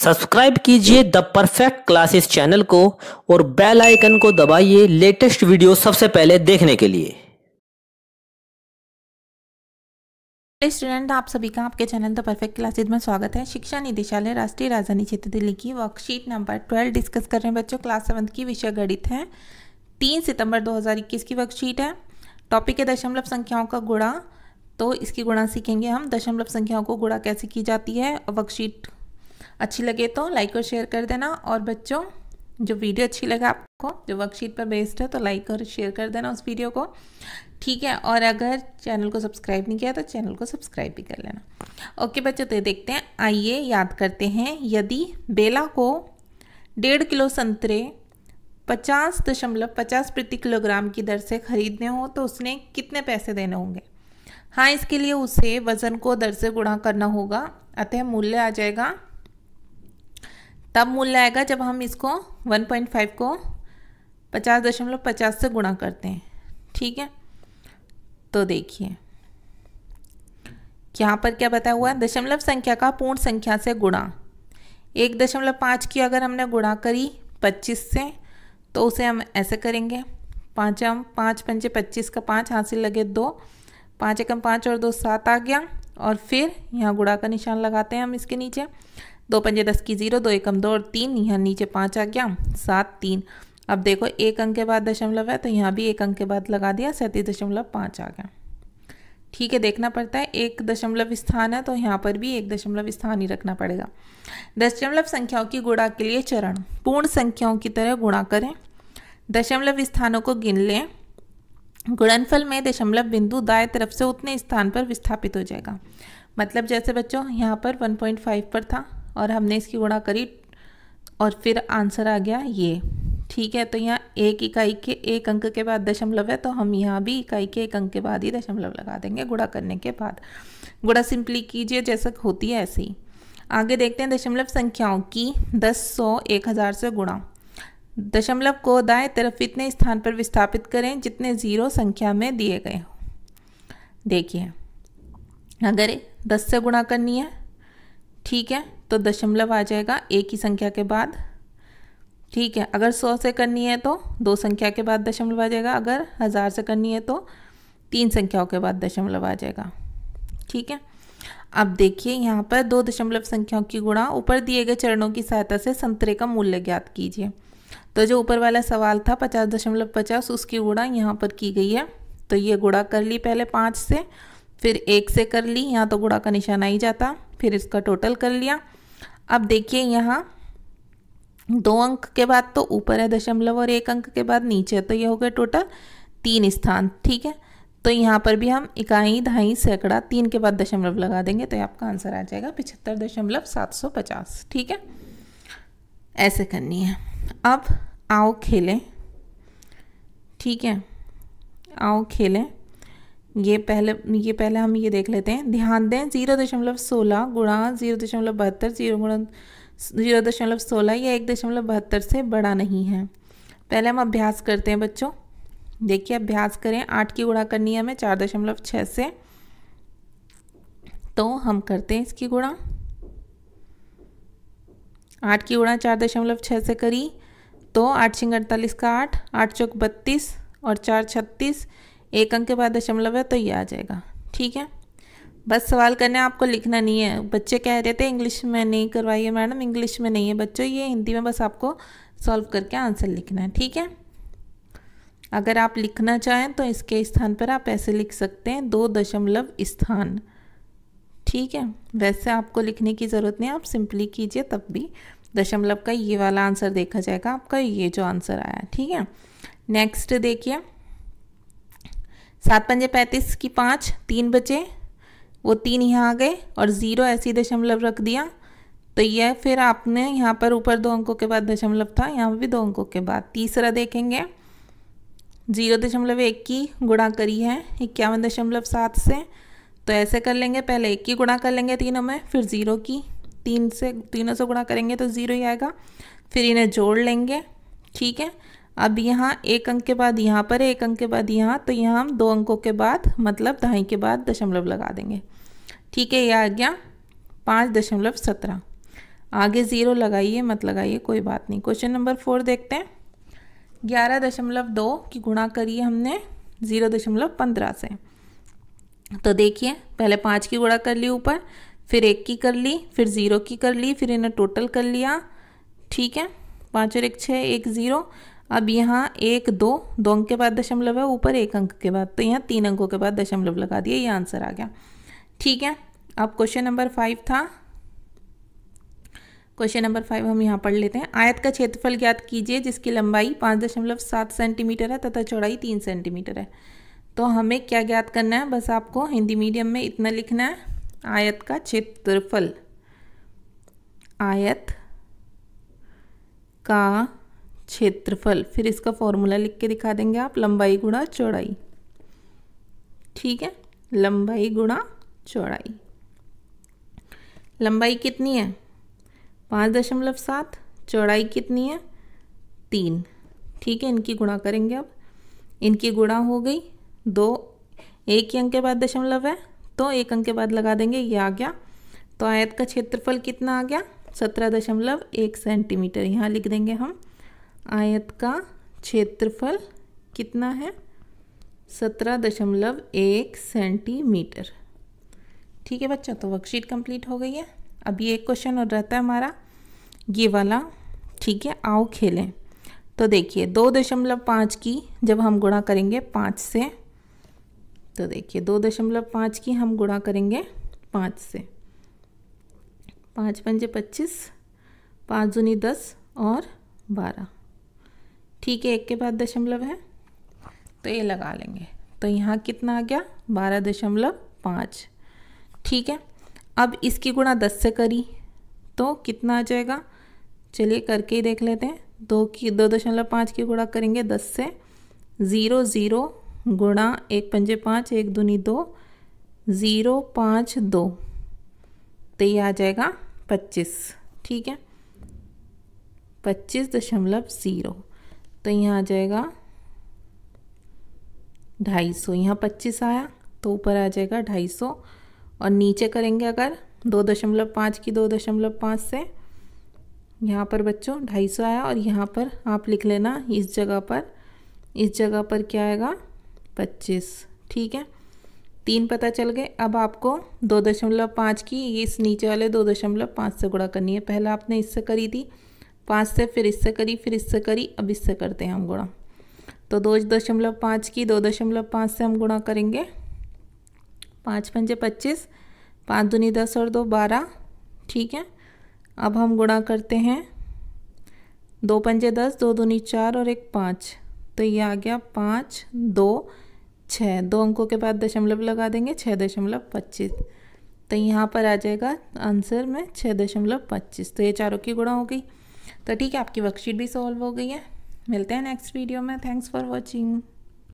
Subscribe कीजिए the perfect classes channel को और बेल आइकन को दबाइए लेटेस्ट वीडियो सबसे पहले देखने के लिए। स्टूडेंट, आप सभी का आपके चैनल द परफेक्ट क्लासेज में स्वागत है। शिक्षा निदेशालय राष्ट्रीय राजधानी क्षेत्र दिल्ली की वर्कशीट नंबर 12 डिस्कस कर रहे हैं बच्चों। क्लास 7 की विषय गणित है। 3 सितंबर 2021 की वर्कशीट है। टॉपिक है दशमलव संख्याओं का गुणा। तो इसकी गुणा सीखेंगे हम। दशमलव संख्याओं को गुणा कैसे की जाती है। वर्कशीट अच्छी लगे तो लाइक और शेयर कर देना। और बच्चों, जो वीडियो अच्छी लगे आपको, जो वर्कशीट पर बेस्ड है, तो लाइक और शेयर कर देना उस वीडियो को, ठीक है। और अगर चैनल को सब्सक्राइब नहीं किया तो चैनल को सब्सक्राइब भी कर लेना। ओके बच्चों, तो देखते हैं। आइए याद करते हैं। यदि बेला को 1.5 किलो संतरे 50.50 प्रति किलोग्राम की दर से खरीदने हो तो उसने कितने पैसे देने होंगे। हाँ, इसके लिए उसे वजन को दर से गुणा करना होगा। अतः मूल्य आ जाएगा, तब मूल्य आएगा जब हम इसको 1.5 को 50.50 से गुणा करते हैं, ठीक है। तो देखिए यहाँ पर क्या बताया हुआ है। दशमलव संख्या का पूर्ण संख्या से गुणा। 1.5 की अगर हमने गुणा करी 25 से तो उसे हम ऐसे करेंगे। 5 पंचे 25 का 5 हाथ से लगे 2, 5 एकम 5 और 2 7 आ गया। और फिर यहाँ गुणा का निशान लगाते हैं हम इसके नीचे। 2 पंजे 10 की 0, 2 एकम 2 और 3, यहाँ नीचे 5 आ गया, 7 3। अब देखो एक अंक के बाद दशमलव है तो यहाँ भी एक अंक के बाद लगा दिया, 37.5 आ गया, ठीक है। देखना पड़ता है, एक दशमलव स्थान है तो यहाँ पर भी एक दशमलव स्थान ही रखना पड़ेगा। दशमलव संख्याओं की गुणा के लिए चरण। पूर्ण संख्याओं की तरह गुणा करें, दशमलव स्थानों को गिन लें। गुणनफल में दशमलव बिंदु दाएं तरफ से उतने स्थान पर विस्थापित हो जाएगा। मतलब जैसे बच्चों यहाँ पर 1.5 पर था और हमने इसकी गुणा करी और फिर आंसर आ गया ये, ठीक है। तो यहाँ एक इकाई के एक अंक के बाद दशमलव है तो हम यहाँ भी इकाई के एक अंक के बाद ही दशमलव लगा देंगे गुणा करने के बाद। गुणा सिंपली कीजिए जैसा होती है ऐसे ही। आगे देखते हैं दशमलव संख्याओं की 10, 100, 1000 से गुणा। दशमलव को दाएं तरफ इतने स्थान पर विस्थापित करें जितने 0 संख्या में दिए गए हो। देखिए अगर 10 से गुणा करनी है, ठीक है, तो दशमलव आ जाएगा एक ही संख्या के बाद, ठीक है। अगर 100 से करनी है तो 2 संख्या के बाद दशमलव आ जाएगा। अगर 1000 से करनी है तो 3 संख्याओं के बाद दशमलव आ जाएगा, ठीक है। अब देखिए यहाँ पर 2 दशमलव संख्याओं की गुणा। ऊपर दिए गए चरणों की सहायता से संतरे का मूल्य ज्ञात कीजिए। तो जो ऊपर वाला सवाल था 50.50 उसकी गुणा यहाँ पर की गई है। तो ये गुणा कर ली पहले 5 से, फिर 1 से कर ली, यहाँ तो गुणा का निशान आ ही जाता, फिर इसका टोटल कर लिया। अब देखिए यहाँ 2 अंक के बाद तो ऊपर है दशमलव और 1 अंक के बाद नीचे है, तो ये हो गया टोटल 3 स्थान, ठीक है। तो यहाँ पर भी हम इकाई, दहाई, सैकड़ा 3 के बाद दशमलव लगा देंगे तो आपका आंसर आ जाएगा 75.750, ठीक है। ऐसे करनी है। अब आओ खेलें, ठीक है, आओ खेलें। ये पहले हम ये देख लेते हैं। ध्यान दें 0.16 गुणा 0.72 0.16 या 1.72 से बड़ा नहीं है। पहले हम अभ्यास करते हैं बच्चों। देखिए अभ्यास करें। 8 की गुणा करनी है हमें 4.6 से, तो हम करते हैं इसकी गुणा। 8 की गुणा 4.6 से करी तो 8 × 48 का 8, 8 चौक 32 और 4 36, 1 अंक के बाद दशमलव है तो ये आ जाएगा, ठीक है। बस सवाल करने आपको लिखना नहीं है। बच्चे कह रहे थे इंग्लिश में नहीं करवाइए मैडम, इंग्लिश में नहीं है बच्चों, ये हिंदी में बस आपको सॉल्व करके आंसर लिखना है, ठीक है। अगर आप लिखना चाहें तो इसके स्थान पर आप ऐसे लिख सकते हैं 2 दशमलव स्थान, ठीक है। वैसे आपको लिखने की ज़रूरत नहीं है, आप सिंपली कीजिए तब भी दशमलव का ये वाला आंसर देखा जाएगा आपका, ये जो आंसर आया, ठीक है। नेक्स्ट देखिए 7 पंजे 35 की 5, 3 बचे, वो 3 यहाँ आ गए और 0 ऐसी दशमलव रख दिया। तो यह फिर आपने यहाँ पर ऊपर 2 अंकों के बाद दशमलव था, यहाँ भी 2 अंकों के बाद। तीसरा देखेंगे 0.1 की गुणा करी है 51.7 से, तो ऐसे कर लेंगे। पहले 1 की गुणा कर लेंगे तीनों में, फिर 0 की, तीनों से गुणा करेंगे तो 0 ही आएगा, फिर इन्हें जोड़ लेंगे, ठीक है। अब यहाँ 1 अंक के बाद यहाँ पर 1 अंक के बाद यहाँ, तो यहाँ हम 2 अंकों के बाद मतलब दहाई के बाद दशमलव लगा देंगे, ठीक है। यह आ गया 5.17। आगे 0 लगाइए मत लगाइए, कोई बात नहीं। क्वेश्चन नंबर 4 देखते हैं। 11.2 की गुणा करिए हमने 0.15 से। तो देखिए पहले 5 की गुणा कर ली ऊपर, फिर 1 की कर ली, फिर 0 की कर ली, फिर इन्हें टोटल कर लिया। ठीक है, 5 और 1 6, 1 0। अब यहाँ 1 2 2 अंक के बाद दशमलव है, ऊपर 1 अंक के बाद, तो यहाँ 3 अंकों के बाद दशमलव लगा दिए, ये आंसर आ गया। ठीक है, अब क्वेश्चन नंबर 5 था। क्वेश्चन नंबर 5 हम यहाँ पढ़ लेते हैं। आयत का क्षेत्रफल ज्ञात कीजिए जिसकी लंबाई 5.7 सेंटीमीटर है तथा चौड़ाई 3 सेंटीमीटर है। तो हमें क्या ज्ञात करना है, बस आपको हिंदी मीडियम में इतना लिखना है, आयत का क्षेत्रफल। आयत का क्षेत्रफल, फिर इसका फॉर्मूला लिख के दिखा देंगे आप, लंबाई गुणा चौड़ाई। ठीक है, लंबाई गुणा चौड़ाई। लंबाई कितनी है 5.7, चौड़ाई कितनी है 3। ठीक है, इनकी गुणा करेंगे। अब इनकी गुणा हो गई, 2 1 ही अंक के बाद दशमलव है तो 1 अंक के बाद लगा देंगे, ये आ गया। तो आयत का क्षेत्रफल कितना आ गया 17.1 सेंटीमीटर। यहाँ लिख देंगे हम, आयत का क्षेत्रफल कितना है 17.1 सेंटीमीटर। ठीक है बच्चों, तो वर्कशीट कंप्लीट हो गई है। अभी एक क्वेश्चन और रहता है हमारा ये वाला। ठीक है, आओ खेलें। तो देखिए 2.5 की जब हम गुणा करेंगे 5 से, तो देखिए 2.5 की हम गुणा करेंगे 5 से, 5 पंजे 25, 5 दूनी 10 और 12। ठीक है, 1 के बाद दशमलव है तो ये लगा लेंगे, तो यहाँ कितना आ गया 12.5। ठीक है, अब इसकी गुणा 10 से करी तो कितना आ जाएगा, चलिए करके ही देख लेते हैं। 2.5 की गुणा करेंगे 10 से, 0 0 गुणा 1 पंजे 5, 1 दूनी 2, 0 5 2, तो ये आ जाएगा 25। ठीक है, 25.0, तो यहाँ आ जाएगा 250। यहाँ 25 आया तो ऊपर आ जाएगा 250, और नीचे करेंगे अगर 2.5 की 2.5 से, यहाँ पर बच्चों 250 आया, और यहाँ पर आप लिख लेना इस जगह पर क्या आएगा 25। ठीक है, 3 पता चल गए। अब आपको 2.5 की इस नीचे वाले 2.5 से गुणा करनी है। पहले आपने इससे करी थी 5 से, फिर इससे करी, फिर इससे करी, अब इससे करते हैं हम गुणा। तो 2.5 की 2.5 से हम गुणा करेंगे, 5 पंजे 25, 5 दूनी 10 और 2 12। ठीक है, अब हम गुणा करते हैं, 2 पंजे 10, 2 दूनी 4 और 1 5, तो ये आ गया 5 2 6। 2 अंकों के बाद दशमलव लगा देंगे, 6.25, तो यहाँ पर आ जाएगा आंसर में 6.25। तो ये चारों की गुणा हो गई। तो ठीक है, आपकी वर्कशीट भी सॉल्व हो गई है। मिलते हैं नेक्स्ट वीडियो में। Thanks for watching.